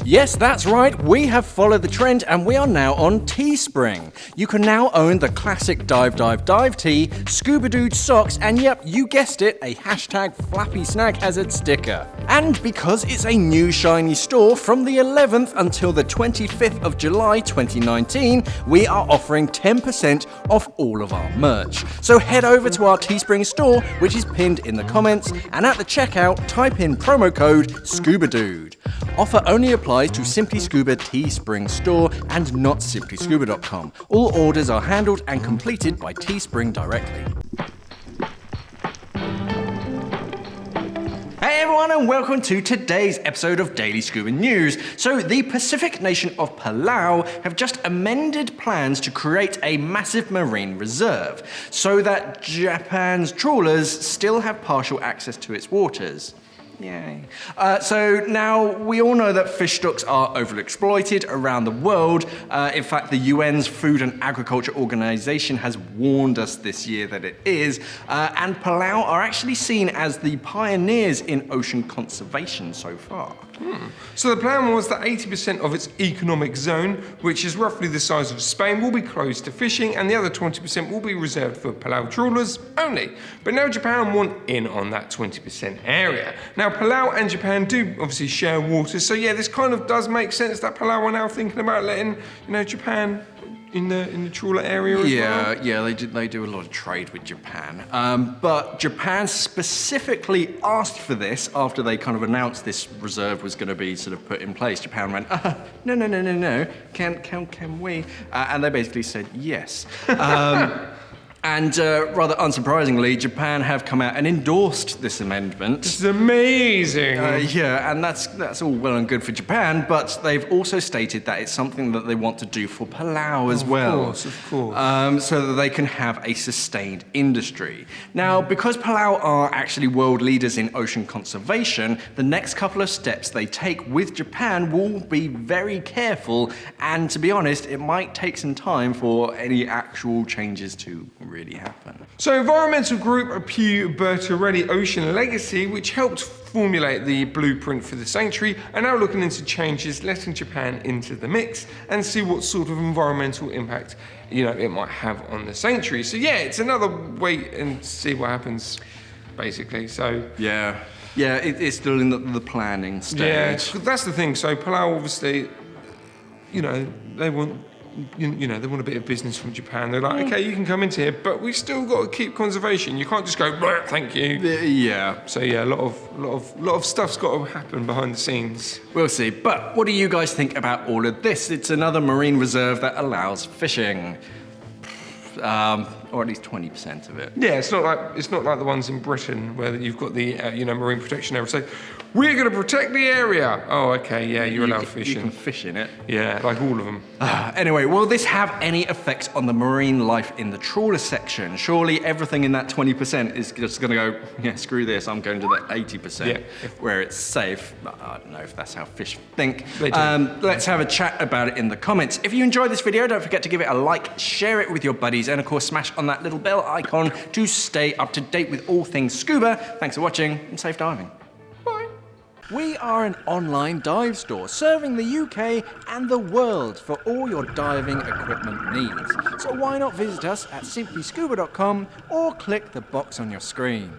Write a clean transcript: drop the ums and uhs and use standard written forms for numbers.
Yes, that's right, we have followed the trend and we are now on Teespring. You can now own the classic dive tee, Scuba Dude socks, and yep, you guessed it, a hashtag Flappy Snack Hazard sticker. And because it's a new shiny store, from the 11th until the 25th of July 2019, we are offering 10% off all of our merch. So head over to our Teespring store, which is pinned in the comments, and at the checkout, type in promo code ScubaDude. Offer only applies to Simply Scuba Teespring store and not simplyscuba.com. All orders are handled and completed by Teespring directly. Hey everyone, and welcome to today's episode of Daily Scuba News. So the Pacific nation of Palau have just amended plans to create a massive marine reserve so that Japan's trawlers still have partial access to its waters. Yay. So now we all know that fish stocks are overexploited around the world. In fact, the UN's Food and Agriculture Organization has warned us this year that it is. And Palau are actually seen as the pioneers in ocean conservation so far. So the plan was that 80% of its economic zone, which is roughly the size of Spain, will be closed to fishing, and the other 20% will be reserved for Palau trawlers only. But now Japan want in on that 20% area. Now Palau and Japan do obviously share waters, so yeah, this kind of does make sense that Palau are now thinking about letting, Japan in the trawler area as well. Yeah, they do a lot of trade with Japan. But Japan specifically asked for this after they kind of announced this reserve was going to be sort of put in place. Japan went, no, can we? And they basically said yes. And rather unsurprisingly, Japan have come out and endorsed this amendment. This is amazing! Yeah, and that's all well and good for Japan, but they've also stated that it's something that they want to do for Palau as well. Of course. So that they can have a sustained industry. Now, because Palau are actually world leaders in ocean conservation, the next couple of steps they take with Japan will be very careful, and to be honest, it might take some time for any actual changes to really happen. So environmental group Pew Bertarelli Ocean Legacy, which helped formulate the blueprint for the sanctuary, are now looking into changes, letting Japan into the mix and see what sort of environmental impact it might have on the sanctuary. So yeah, it's another wait and see what happens, basically. So it's still in the planning stage. Yeah, that's the thing. So Palau obviously, they want. They want a bit of business from Japan. They're like, okay, you can come into here, but we've still got to keep conservation. You can't just go, thank you. Yeah. So yeah, a lot of stuff's got to happen behind the scenes. We'll see. But what do you guys think about all of this? It's another marine reserve that allows fishing. Or at least 20% of it. Yeah, it's not like the ones in Britain where you've got the marine protection area. So we're going to protect the area. Oh, okay, yeah, you're allowed fishing. You can fish in it. Yeah, like all of them. Anyway, will this have any effects on the marine life in the trawler section? Surely everything in that 20% is just going to go, yeah, screw this, I'm going to the 80% where it's safe. I don't know if that's how fish think. Let's have a chat about it in the comments. If you enjoyed this video, don't forget to give it a like, share it with your buddies, and of course smash on that little bell icon to stay up to date with all things scuba. Thanks for watching and safe diving. Bye. We are an online dive store serving the UK and the world for all your diving equipment needs. So why not visit us at simplyscuba.com or click the box on your screen.